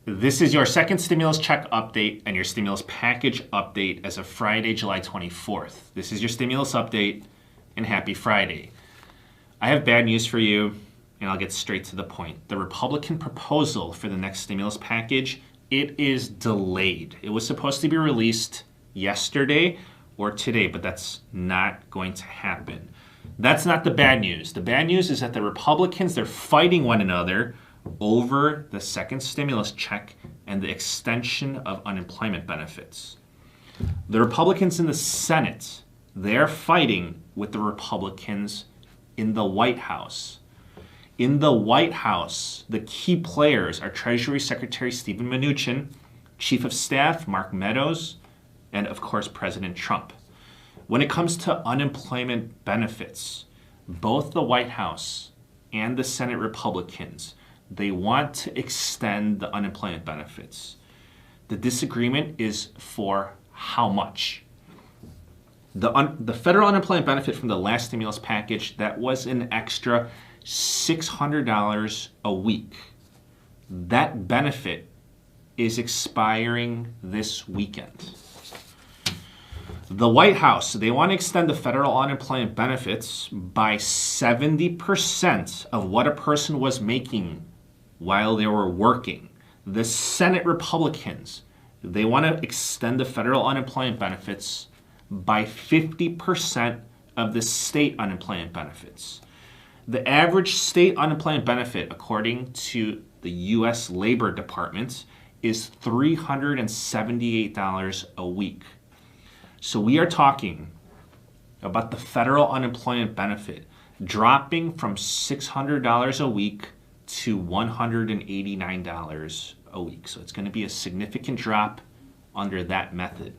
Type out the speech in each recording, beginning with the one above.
This is your second stimulus check update and your stimulus package update as of Friday, July 24th. This is your stimulus update, and happy Friday. I have bad news for you, and I'll get straight to the point. The Republican proposal for the next stimulus package, it is delayed. It was supposed to be released yesterday or today, but that's not going to happen. That's not the bad news. The bad news is that the Republicans, they're fighting one another over the second stimulus check and the extension of unemployment benefits. The Republicans in the Senate, they're fighting with the Republicans in the White House. In the White House, the key players are Treasury Secretary Steven Mnuchin, Chief of Staff Mark Meadows, and of course President Trump. When it comes to unemployment benefits, both the White House and the Senate Republicans, they want to extend the unemployment benefits. The disagreement is for how much. The federal unemployment benefit from the last stimulus package, that was an extra $600 a week. That benefit is expiring this weekend. The White House, they want to extend the federal unemployment benefits by 70% of what a person was making while they were working. The Senate Republicans, they want to extend the federal unemployment benefits by 50% of the state unemployment benefits. The average state unemployment benefit, according to the U.S. Labor Department, is $378 a week. So we are talking about the federal unemployment benefit dropping from $600 a week to $189 a week. So it's going to be a significant drop under that method.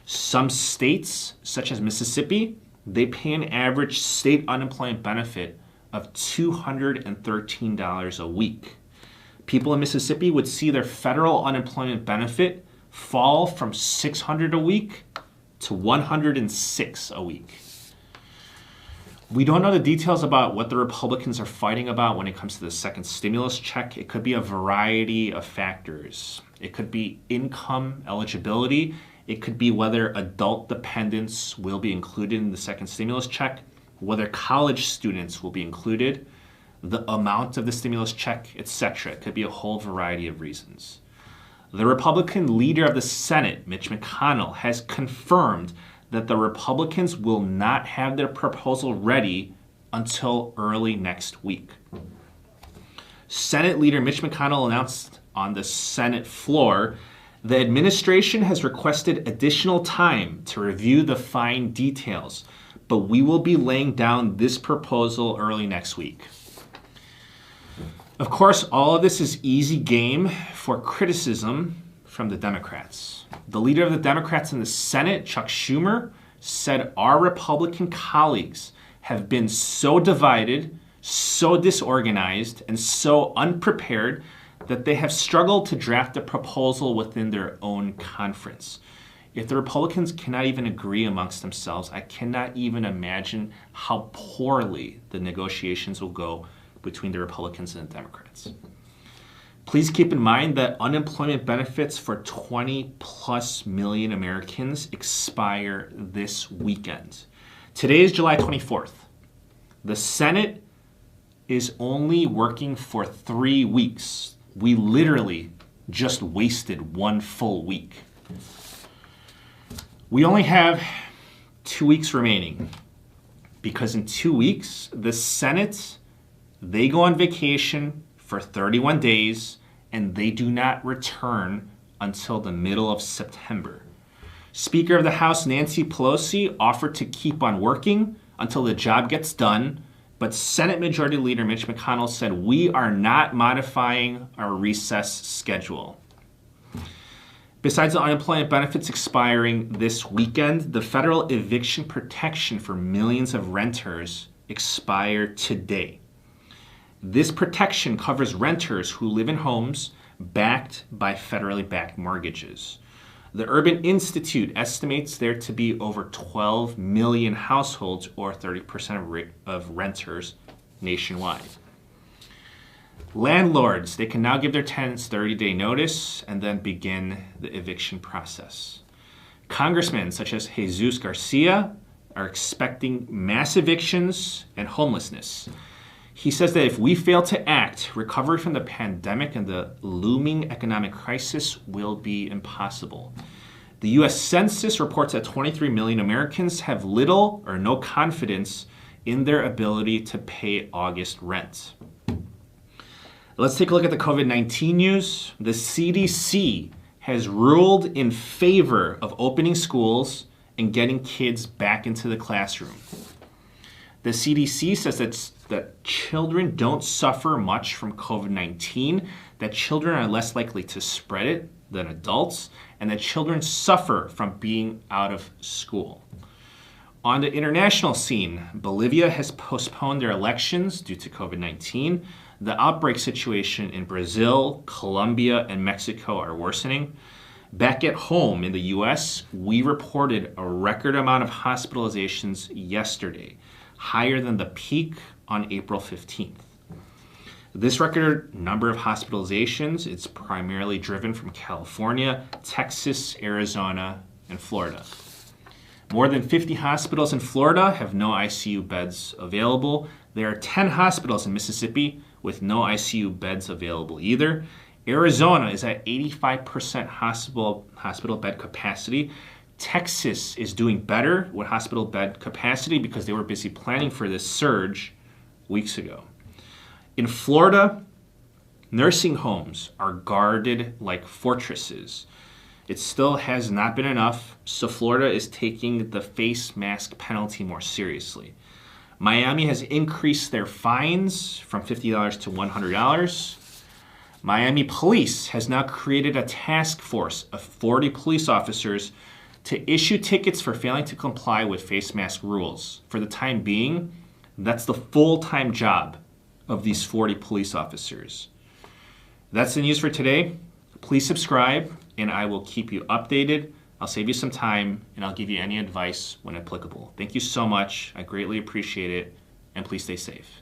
Some states, such as Mississippi, they pay an average state unemployment benefit of $213 a week. People in Mississippi would see their federal unemployment benefit fall from $600 a week to $106 a week. We don't know the details about what the Republicans are fighting about when it comes to the second stimulus check. It could be a variety of factors. It could be income eligibility. It could be whether adult dependents will be included in the second stimulus check, whether college students will be included, the amount of the stimulus check, etc. It could be a whole variety of reasons. The Republican leader of the Senate, Mitch McConnell, has confirmed that the Republicans will not have their proposal ready until early next week. Senate leader Mitch McConnell announced on the Senate floor the administration has requested additional time to review the fine details, but we will be laying down this proposal early next week. Of course, all of this is easy game for criticism from the Democrats. The leader of the Democrats in the Senate, Chuck Schumer, said our Republican colleagues have been so divided, so disorganized, and so unprepared that they have struggled to draft a proposal within their own conference. If the Republicans cannot even agree amongst themselves, I cannot even imagine how poorly the negotiations will go between the Republicans and the Democrats. Please keep in mind that unemployment benefits for 20 plus million Americans expire this weekend. Today is July 24th. The Senate is only working for 3 weeks. We literally just wasted 1 full week. We only have 2 weeks remaining because in 2 weeks, the Senate, they go on vacation for 31 days and they do not return until the middle of September. Speaker of the House Nancy Pelosi offered to keep on working until the job gets done, but Senate Majority Leader Mitch McConnell said, we are not modifying our recess schedule. Besides the unemployment benefits expiring this weekend, the federal eviction protection for millions of renters expired today. This protection covers renters who live in homes backed by federally backed mortgages. The Urban Institute estimates there to be over 12 million households, or 30% of renters nationwide. Landlords, they can now give their tenants 30-day notice and then begin the eviction process. Congressmen such as Jesus Garcia are expecting mass evictions and homelessness. He says that if we fail to act, recovery from the pandemic and the looming economic crisis will be impossible. The U.S. Census reports that 23 million Americans have little or no confidence in their ability to pay August rent. Let's take a look at the COVID-19 news. The CDC has ruled in favor of opening schools and getting kids back into the classroom. The CDC says that children don't suffer much from COVID-19, that children are less likely to spread it than adults, and that children suffer from being out of school. On the international scene, Bolivia has postponed their elections due to COVID-19. The outbreak situation in Brazil, Colombia, and Mexico are worsening. Back at home in the US, we reported a record amount of hospitalizations yesterday, higher than the peak on April 15th. This record number of hospitalizations is primarily driven from California, Texas, Arizona, and Florida. More than 50 hospitals in Florida have no ICU beds available. There are 10 hospitals in Mississippi with no ICU beds available either. Arizona is at 85% hospital bed capacity. Texas is doing better with hospital bed capacity because they were busy planning for this surge weeks ago. In Florida, nursing homes are guarded like fortresses. It still has not been enough, so Florida is taking the face mask penalty more seriously. Miami has increased their fines from $50 to $100. Miami Police has now created a task force of 40 police officers to issue tickets for failing to comply with face mask rules. For the time being, that's the full-time job of these 40 police officers. That's the news for today. Please subscribe, and I will keep you updated. I'll save you some time, and I'll give you any advice when applicable. Thank you so much. I greatly appreciate it, and please stay safe.